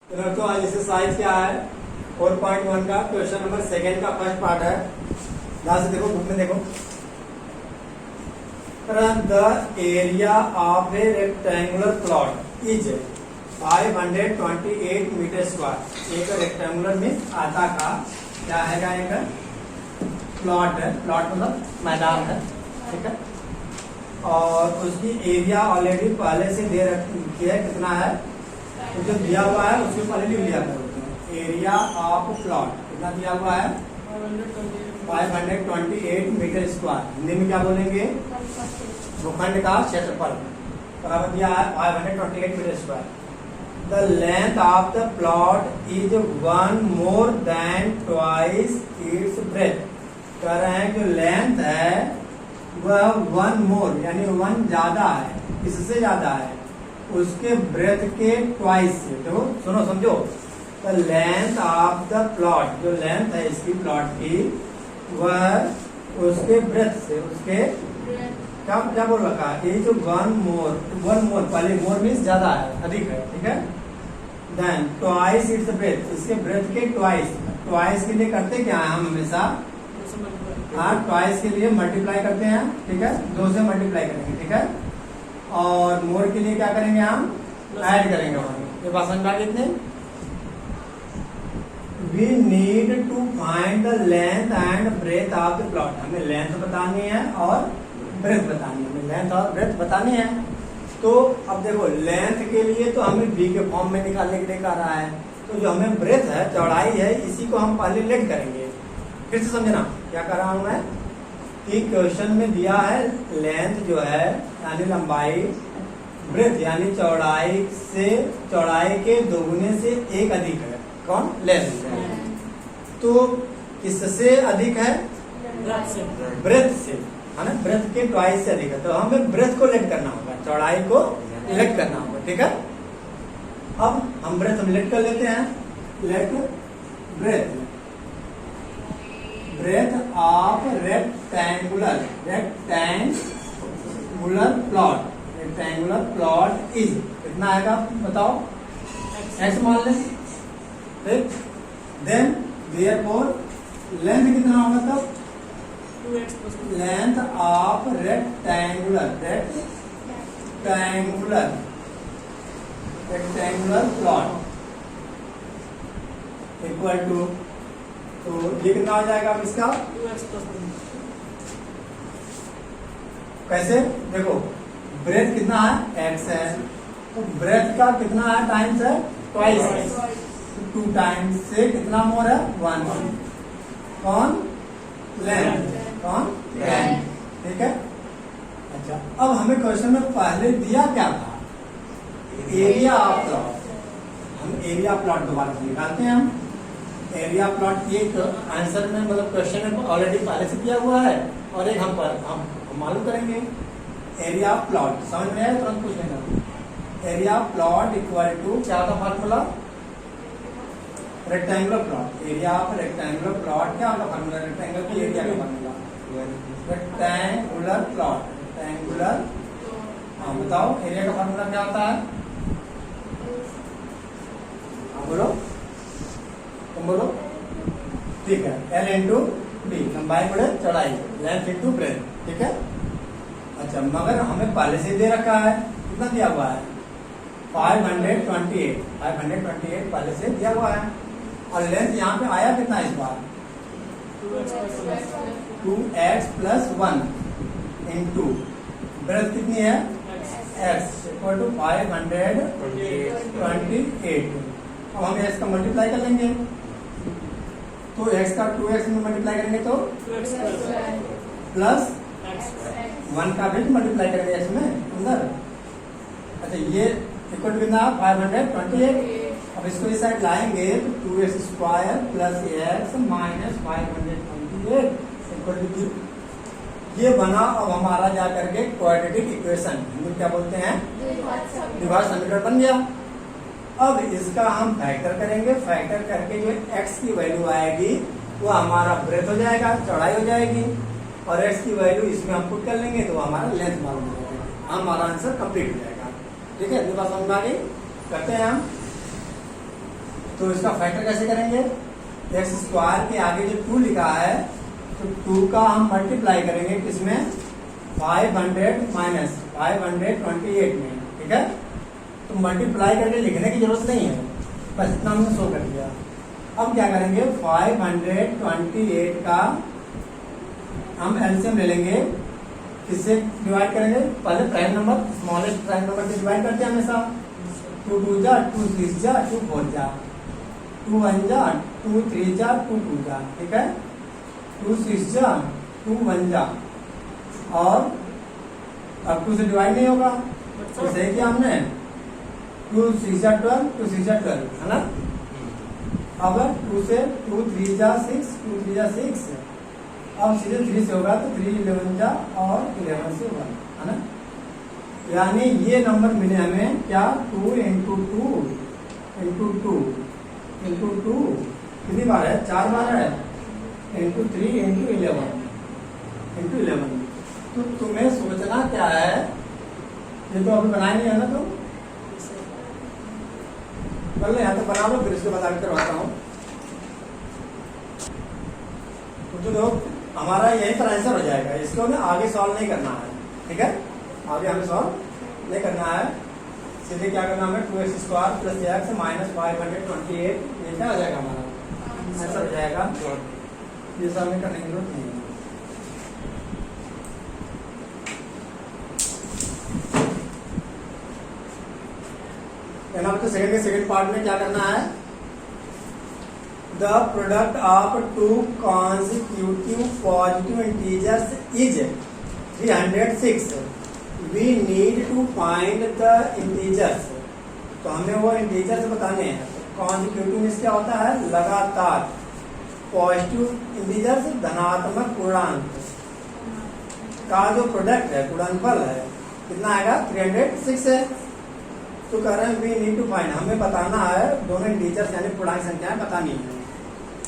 तो आज एक्सरसाइज क्या है 4.1 का क्वेश्चन नंबर सेकेंड का फर्स्ट पार्ट है। ध्यान से देखो, बुक में देखो। The area of a rectangular plot is 528 metre square. एक रेक्टेंगुलर में आधा का क्या है, एक प्लॉट है। प्लॉट मतलब मैदान है, ठीक है। और उसकी एरिया ऑलरेडी पहले से दे रखी है, कितना है तो जो दिया हुआ है उसके पहले लिख लिया करो। एरिया ऑफ प्लॉट कितना दिया हुआ है 528 मीटर स्क्वायर। हिंदी में क्या बोलेंगे, भूखंड का क्षेत्रफल बराबर दिया है 528 metre square. The length of the plot is 1 more than twice its breadth। कह रहे हैं जो लेंथ है वह 1 more यानी 1 ज्यादा है, किससे ज्यादा है, उसके ब्रेथ के ट्वाइस से। देखो सुनो समझो, the length of the plot, जो लेंथ है इसकी प्लॉट की, वह उसके ब्रेथ से, उसके क्या क्या बोल रखा है, ये जो 1 more पहले मोर मीन्स ज्यादा है, अधिक है, ठीक है। देन ट्वाइस इट्स ब्रेथ, इसके ब्रेथ के ट्वाइस। ट्वाइस के लिए करते क्या है हम हमेशा, हाँ ट्वाइस के लिए मल्टीप्लाई करते हैं, ठीक है, 2 से मल्टीप्लाई करेंगे, ठीक है। और मोर के लिए क्या करेंगे, हम ऐड करेंगे। ये बात समझ में आ गई इतने। We need to find the length and breadth of the plot. हमें लेंथ बतानी है और ब्रेथ बतानी है, हमें लेंथ और ब्रेथ बतानी है। तो अब देखो लेंथ के लिए तो हमें बी के फॉर्म में निकालने के लिए कह रहा है, तो जो हमें ब्रेथ है, चौड़ाई है, इसी को हम पहले लेट करेंगे। फिर से समझना क्या कर रहा हूं मैं कि क्वेश्चन में दिया है लेंथ जो है यानी लंबाई, ब्रेथ यानी चौड़ाई से, चौड़ाई के दोगुने से एक अधिक है। कौन, लेंथ। तो किससे अधिक है, ब्रेथ से, है ना, ब्रेथ के ट्वाइस से अधिक है। तो हमें ब्रेथ को लेट करना होगा, चौड़ाई को लेट करना होगा, ठीक है। अब हम ब्रेथ हम लेट कर लेते हैं। Let breadth, breadth of rectangular plot, rectangular plot is कितना आएगा बताओ, एक्स मान लें, ठीक। देन देयरफॉर लेंथ कितना होगा तब, 2x length of rectangular plot equal to, तो ये कितना हो जाएगा अब इसका 2x+1। कैसे, देखो ब्रेथ कितना है, x है, तो ब्रेथ का कितना है, टाइम्स है, ट्वाइस है, 2 टाइम्स से कितना मोर है, 1। कौन, लेंथ, कौन, लेंथ, ठीक है। अच्छा अब हमें क्वेश्चन में पहले दिया क्या था, एरिया ऑफ प्लॉट। हम एरिया प्लॉट दोबारा से निकालते हैं। हम एरिया प्लॉट एक आंसर में, मतलब क्वेश्चन में ऑलरेडी पहले से किया हुआ है, और एक हम मालूम करेंगे। एरिया प्लॉट समझ में आया, तुरंत पूछ लेना। एरिया प्लॉट इक्वल टू क्या होता formula, rectangular plot. Area of rectangular plot क्या होता फार्मूला, रेक्टेंगल की एरिया का फार्मूला, रेक्टेंगुलर प्लॉट, रेक्टेंगुलर। हाँ बताओ एरिया का फार्मूला क्या होता है, हाँ बोलो, तुम बोलो, ठीक है। L इंटू डी, लंबाई बड़े चौड़ाई, लेंथ इंटू ब्रेथ, ठीक है। अच्छा मगर हमें पहले से दे रखा है, कितना दिया हुआ है 528 पहले से दिया हुआ है। और लेंथ यहाँ पे आया कितना इस बार, 2x+1 इंटू ब्रेथ कितनी है, x इक्वल टू 528। अब हम x का मल्टीप्लाई कर लेंगे, तो x का 2x में मल्टीप्लाई करेंगे तो प्लस 1 का भी मल्टीप्लाई करेंगे x में अंदर। अच्छा ये इक्वल टू कितना 528। अब इसको इस साइड लाएंगे तो 2x² plus x minus 528 equal to, ये बना अब हमारा जा करके क्वाड्रेटिक इक्वेशन, हम क्या बोलते हैं, द्विघात समीकरण बन गया। अब इसका हम फैक्टर करेंगे, फैक्टर करके जो x की वैल्यू आएगी वो हमारा ब्रेथ हो जाएगा, चौड़ाई हो जाएगी, और x की वैल्यू इसमें हम पुट कर लेंगे तो हमारा लेंथ मालूम हो जाएगा, हमारा आंसर कंप्लीट हो जाएगा, ठीक है। इतनी बात समझ में आ गई, करते हैं हम। तो इसका फैक्टर कैसे करेंगे? एक्स स्क्वायर के आगे जो 2 लिखा है तो 2 का हम मल्टीप्लाई करेंगे किसमें? 500 माइनस 528 में, ठीक है। तो मल्टीप्लाई करके लिखने की जरूरत नहीं है, बस इतना हमने शो कर दिया। अब क्या करेंगे? 528 का हम एलसीएम ले लेंगे, किससे डिवाइड करेंगे? पहले prime number, smallest prime number से डिवाइड करते हैं हमेशा। 2 2 जा, 2 3 जा, 2 4 जा, 2 1 जा, 2 3 जा, 2 2 जा, ठीक है। 2 6 जा, 2 1 जा, और अब 2 से डिवाइड नहीं होगा तो सही किया हमने। 2 6 जा 12, 2 6 जा 12, है ना। अब 2 से 2 3 जा 6, 2 3 जा 6, अब सीधे 3 से होगा तो 3 11 जा और 11 से 1, है ना। यानी ये नंबर मिले हमें क्या? 2 इंटू 2 इंटू 2 इंटू 2 कितनी बार है? 4 बार है, इंटू 3 इंटू 11। तो तुम्हें सोचना क्या है, ये तो अभी बनाया नहीं है ना, तुम कर लो, यहाँ तो बना लो, फिर इसके बाद आगे करवाता हूँ। तो देखो हमारा यहीं पर आंसर हो जाएगा, इसको हमें आगे सॉल्व नहीं करना है, ठीक है। आगे हमें सॉल्व नहीं करना है, सीधे क्या करना हमें? 2x square plus x minus 528, ये क्या हो जाएगा? हमारा आंसर हो जाएगा। ये सब हमें करने की जरूरत नहीं है। तो सेकंड पार्ट में क्या करना है? The product of two consecutive positive integers is 306. We need to find the integers. तो हमें वो इंटीजर्स बताने हैं। कॉन्जिक्यूटिव मींस क्या होता है? लगातार। पॉजिटिव इंटीजर्स धनात्मक पूर्णांक का जो प्रोडक्ट है, गुणनफल है, कितना आएगा? 306 है। तो कह रहे हैं वी नीड टू फाइंड, हमें बताना है दोनों इंटीजर्स यानी पूर्णांक संख्याएं बतानी है।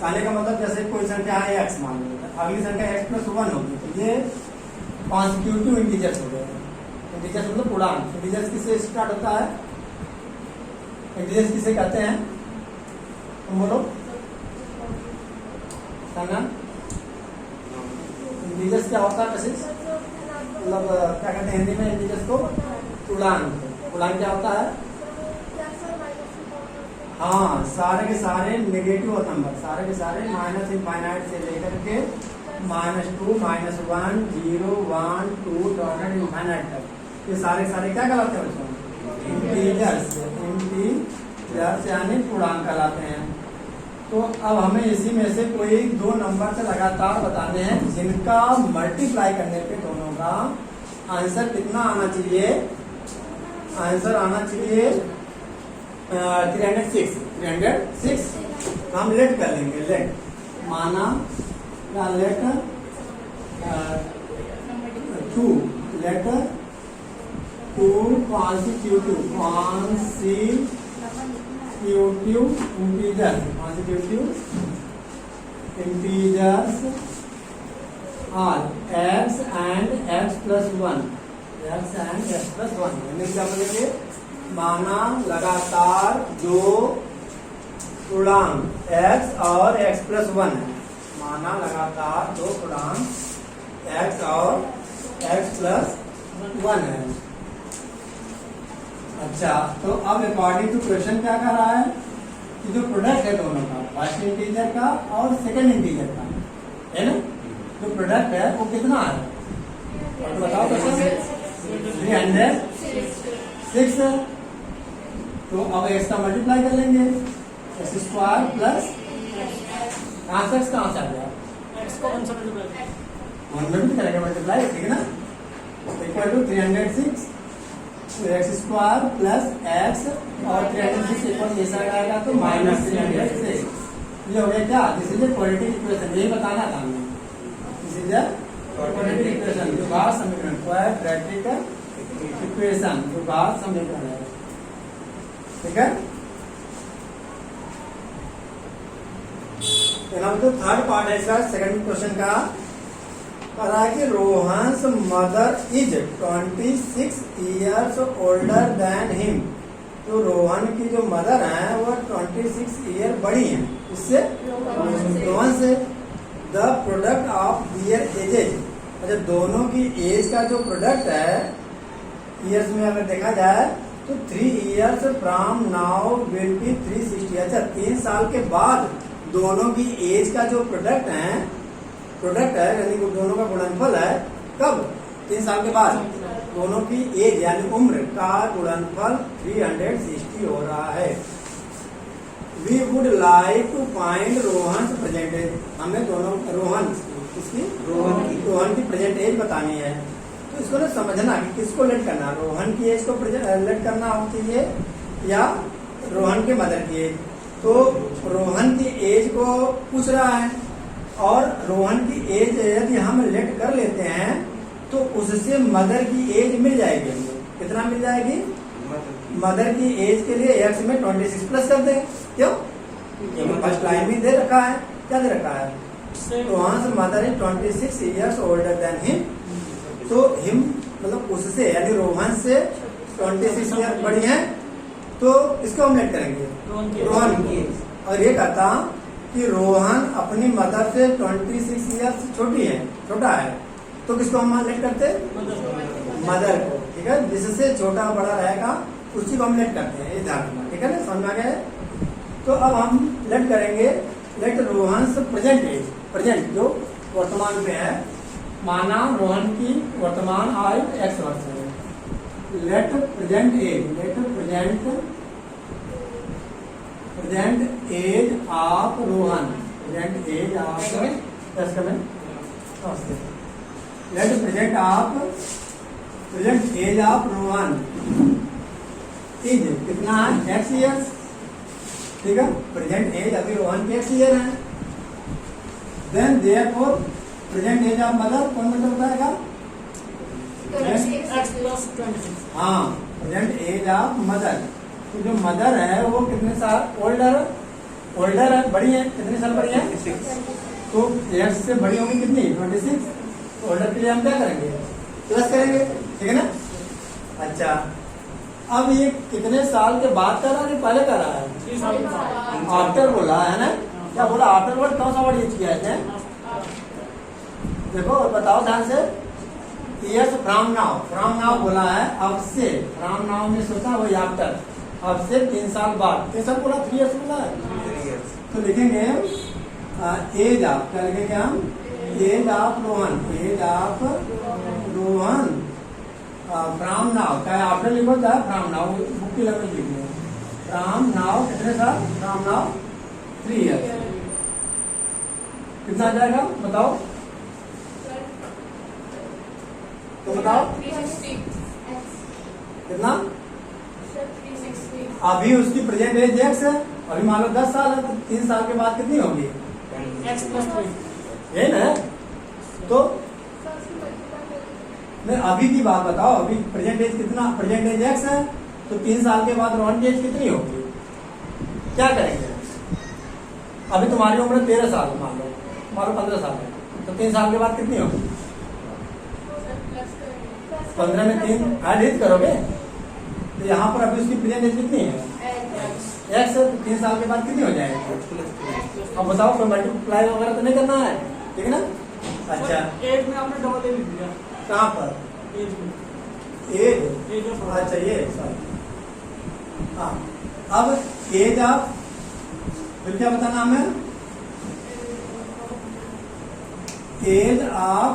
कहने का मतलब जैसे कोई संख्या है x मान लो, अगली संख्या x प्लस 1 होगी, तो ये कॉन्सिक्यूटिव इंटीजर्स हो गए। इंटीजर्स मतलब पूर्णांक। इंटीजर्स किससे स्टार्ट होता है? इंटीजर्स किसे कहते हैं? तुम बोलो ना। इंटीजर्स क्या होता है? कैसे मतलब क्या कहते हैं हिंदी में इंटीजर्स को? पूर्णांक। पूर्णांक क्या होता है? हाँ, सारे के सारे नेगेटिव नंबर, सारे के सारे माइनस इनफाइनाइट से लेकर के -2, -1, 0, 1, 2 डॉटेड इनफाइनाइट तक, ये सारे सारे क्या कहलाते हैं बच्चों? इंटीजर्स। इंटीजर्स यानी पूर्णांक कहलाते हैं। तो अब हमें इसी में से कोई दो नंबर से लगातार बताने हैं जिनका मल्टीप्लाई करने पे दोनों का आंसर कितना आना चाहिए? आंसर आना चाहिए 306। तो हम लेट कर लेंगे। लेट माना let 2 consecutive integers are x and x plus 1, क्या बोलेंगे? माना लगातार जो पूर्णांक x और x plus 1 है, माना लगातार दो पूर्णांक x और x plus 1 है। अच्छा, तो अब अकॉर्डिंग टू क्वेश्चन क्या कह रहा है कि जो प्रोडक्ट है दोनों का, फर्स्ट इंटीजर का और सेकंड इंटीजर का, है ना, जो प्रोडक्ट है वो कितना है? और तो बताओ क्वेश्चन। 306। तो अब x का मल्टीप्लाई कर लेंगे, x स्क्वायर प्लस कहाँ से आ गया? x को 1 से करेंगे मल्टीप्लाई, ठीक है ना, equal to 306 x square plus x और 306 इक्वल ऐसा आएगा तो -306। ये हो गया क्या? This is a quadratic equation, यही बताना था हमें। This is a quadratic equation, द्विघात समीकरण, क्वाड्रेटिक इक्वेशन, द्विघात समीकरण है, ठीक है। तो थर्ड पार्ट है इसका, सेकंड क्वेश्चन का कहा कि Rohan's mother is 26 years older than him तो रोहन की जो मदर है वो 26 ईयर बड़ी है इससे, रोहन से। The product of their ages, अच्छा दोनों की एज का जो प्रोडक्ट है ईयर्स में अगर देखा जाए तो 3 years from now will be 360। अच्छा 3 साल के बाद दोनों की एज का जो प्रोडक्ट है यानी कि दोनों का गुणनफल है, कब? 3 साल के बाद दोनों की एज यानी उम्र का गुणनफल 360 हो रहा है। We would like to find Rohan present age, हमें दोनों रोहन की प्रेजेंट एज बतानी है। तो इसको ना समझना कि किसको लेट करना, रोहन की एज को लेट करना होती है या रोहन के मदर की एज। तो रोहन की एज को पूछ रहा है और रोहन की एज यदि हम लेट कर लेते हैं तो उससे मदर की एज मिल जाएगी हमको। कितना मिल जाएगी? मदर की एज के लिए एक्स में 26 प्लस कर दें। क्यों? फर्स्ट लाइन में दे रखा है, क्या दे रखा है? Rohan mother is 26 years older than him, तो हिम मतलब उससे यानी रोहन से 26 ईयर बड़ी है, तो इसको हम लेट करेंगे रोहन की। और ये कहता कि रोहन अपनी मदर से 26 ईयर्स छोटा है, तो किसको हम लेट करते? मदर को, ठीक है। जिससे छोटा बड़ा रहेगा उसी को हम लेट करते हैं, ये ध्यान रखना, ठीक है ना, समझ में आ गया है। तो अब हम लेट करेंगे, let Rohan present age, present जो वर्तमान में है, माना रोहन की वर्तमान आयु x वर्ष है। Let present age, present age of Rohan, present age of let present age of Rohan is कितना है? x ईयर्स, ठीक है। प्रेजेंट एज अभी रोहन की x ईयर है। Then therefore present age of mother कौन मतलब बताएगा? हाँ, प्रेजेंट एज ऑफ मदर। तो जो मदर है वो कितने साल ओल्डर है, बड़ी है, कितने साल बड़ी है? तो x से बड़ी होगी कितनी? 26। ओल्डर के लिए हम क्या करेंगे? प्लस करेंगे, ठीक है ना। अच्छा अब ये कितने साल के बाद कर रहा है कि पहले कर रहा है? आफ्टर बोला है ना, क्या बोला? आफ्टर वर्ड कौन सा वर्ड यूज किया है? देखो बताओ ध्यान से। यस फ्रॉम नाउ बोला है, अब से। फ्रॉम नाउ में सोचा वही आफ्टर, अब से 3 साल बाद। 3 साल बोला, 3 ईयर्स बोला है। तो लिखेंगे एज ऑफ, क्या लिखेंगे हम? Age of Rohan from now, चाहे आफ्टर लिखो चाहे फ्रॉम नाउ, बुक की लैंग्वेज लिखिए। फ्रॉम नाउ कितने साल? From now 3 years. कितना आ जाएगा बताओ? तो बताओ कितना? अभी उसकी प्रेजेंट एज x है, अभी मान लो 10 साल है, तो 3 साल के बाद कितनी होगी? ये ना। तो नहीं, अभी की बात बताओ, अभी प्रेजेंट एज कितना? प्रेजेंट एज x है, तो 3 साल के बाद रोहन की एज कितनी होगी? क्या करेंगे? अभी तुम्हारी उम्र 13 साल, मान लो 15 साल है, तो 3 साल के बाद कितनी होगी? 15 में 3 ऐड करोगे, तो यहाँ पर अभी उसकी प्रेजेंट एज कितनी है? x है, तो 3 साल के बाद कितनी हो जाएगी? अब बताओ, कोई मल्टीप्लाई वगैरह तो नहीं करना है, ठीक है ना। अच्छा एज में आपने डबल लिख दिया, कहाँ पर? एज अच्छा ये सॉरी, हाँ। अब एज ऑफ, फिर क्या बताना हमें? एज ऑफ,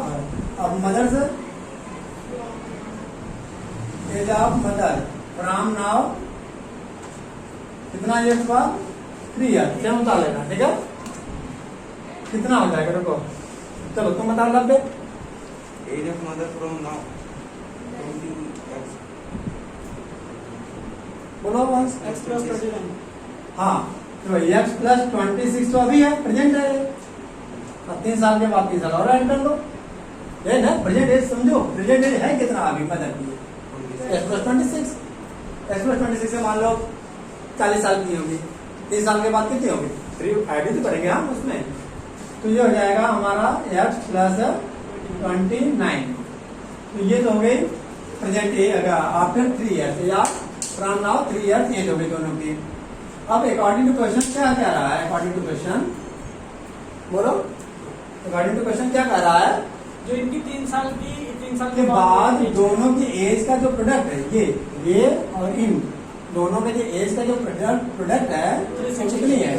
अब मदर से age of mother from now कितना ईयर्स बाद? 3 ईयर। क्या बता लेना, ठीक है। कितना हो जाएगा? रुको, चलो तुम बताओ। 90 age of mother from now 20 बोलो वंस। x plus 39। हाँ, तो x प्लस 26 तो अभी है, प्रेजेंट है। अब 3 साल के बाद 3 साल और ऐड कर लो, ये ना प्रेजेंट एज। समझो प्रेजेंट एज है कितना अभी मदर की? x plus 26। x प्लस 26 से मान लो 40 साल की होगी, 3 साल के बाद कितनी होगी? 3 ऐड तो करेंगे हम उसमें, तो ये हो जाएगा हमारा x प्लस 29। तो ये तो हो गई प्रेजेंट एज आफ्टर 3 ईयर्स या फ्रॉम नाउ 3 इयर्स एज हो गई दोनों की। अब अकॉर्डिंग टू क्वेश्चन क्या कह रहा है? अकॉर्डिंग टू क्वेश्चन बोलो, अकॉर्डिंग टू क्वेश्चन क्या कह रहा है? जो इनकी 3 साल के बाद दोनों की एज का जो प्रोडक्ट है, ये और इन दोनों के जो एज का जो प्रोडक्ट है वो कितनी है?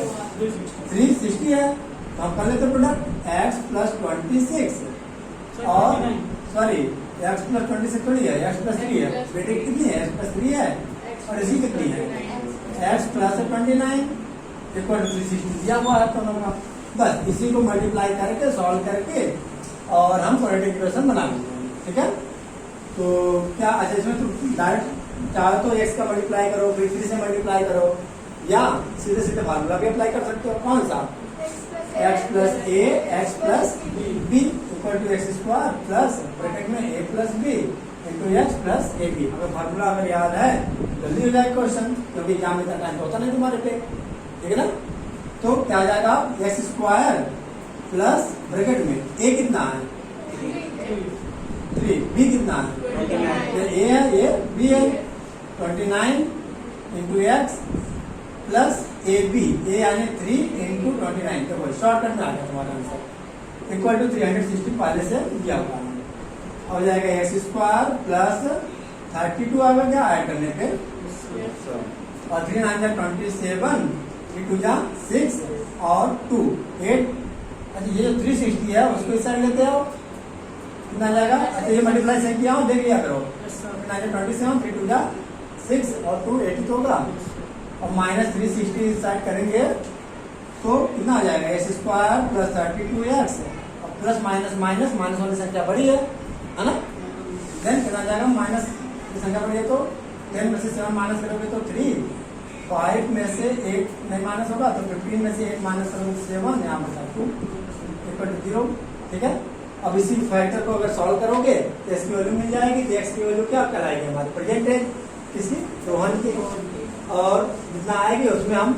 360 है। तो हम कर लेते प्रोडक्ट x प्लस 26 और सॉरी x प्लस 26 थोड़ी है, x प्लस 3 है। बेटे कितनी है? x प्लस 3 है और इसी कितनी है? x प्लस 29 इक्वल टू 360 दिया हुआ है दोनों का। बस इसी को मल्टीप्लाई करके सॉल्व करके और हम क्वाड्रेटिक इक्वेशन बना लेंगे। ठीक है, तो क्या अच्छा इसमें तो डायरेक्ट चाहे तो x का मल्टीप्लाई करो, फिर 3 से मल्टीप्लाई करो, या सीधे सीधे फार्मूला भी अप्लाई कर सकते हो। कौन सा? x plus a x plus b equal to x square plus bracket में a plus b into x plus A b. अगर फार्मूला अगर याद है जल्दी हो जाए क्वेश्चन, क्योंकि एग्जाम में टाइम होता नहीं तुम्हारे पे। ठीक है ना, तो क्या आ जाएगा? एक्स स्क्वायर प्लस ब्रैकेट में a कितना है? 3, b कितना है? ये a है, ये b है। 29 into x plus A B, A यानी 3 इंटू 29। देखो शॉर्टकट में आ गया तुम्हारा आंसर इक्वल टू 360 पहले से दिया हुआ है। हो जाएगा एक्स स्क्वायर प्लस 32 आएगा क्या ऐड करने पे, और 3 9 27 इंटू जा 6 और 2 8। अच्छा ये जो 360 है उसको इस साइड लेते हो, कितना जाएगा? अच्छा ये मल्टीप्लाई से किया हूँ, देख लिया करो। 27 3 2 जा 6 और 2 80 तो होगा, और माइनस 360 इस साइड करेंगे तो कितना आ जाएगा? एक्स स्क्वायर प्लस 32 एक्स और प्लस माइनस माइनस माइनस वाली संख्या बड़ी है ना, देन कितना आ जाएगा? माइनस की संख्या बड़ी है तो 10 में से 7 माइनस करोगे तो 3, 5 में से 8 नहीं माइनस होगा तो 15 में से 8 माइनस करोगे 7, यहाँ पर 2 इक्वल टू 0। ठीक है, अब इसी फैक्टर को अगर सॉल्व करोगे तो इसकी वैल्यू मिल जाएगी। तो एक्स की वैल्यू क्या कहलाएगी? हमारी प्रेजेंट एज किसकी? रोहन की। और जितना आएगी उसमें हम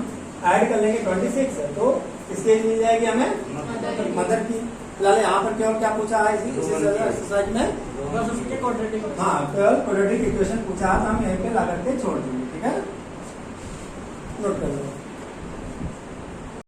ऐड कर लेंगे 26 है, तो इसकी एज मिल जाएगी हमें मदर की। फिलहाल यहाँ पर केवल क्या पूछा है एक्सरसाइज में? हाँ, केवल क्वाड्रेटिक इक्वेशन पूछा है, हम यहीं पे ला करके छोड़ देंगे। ठीक है, नोट कर लो।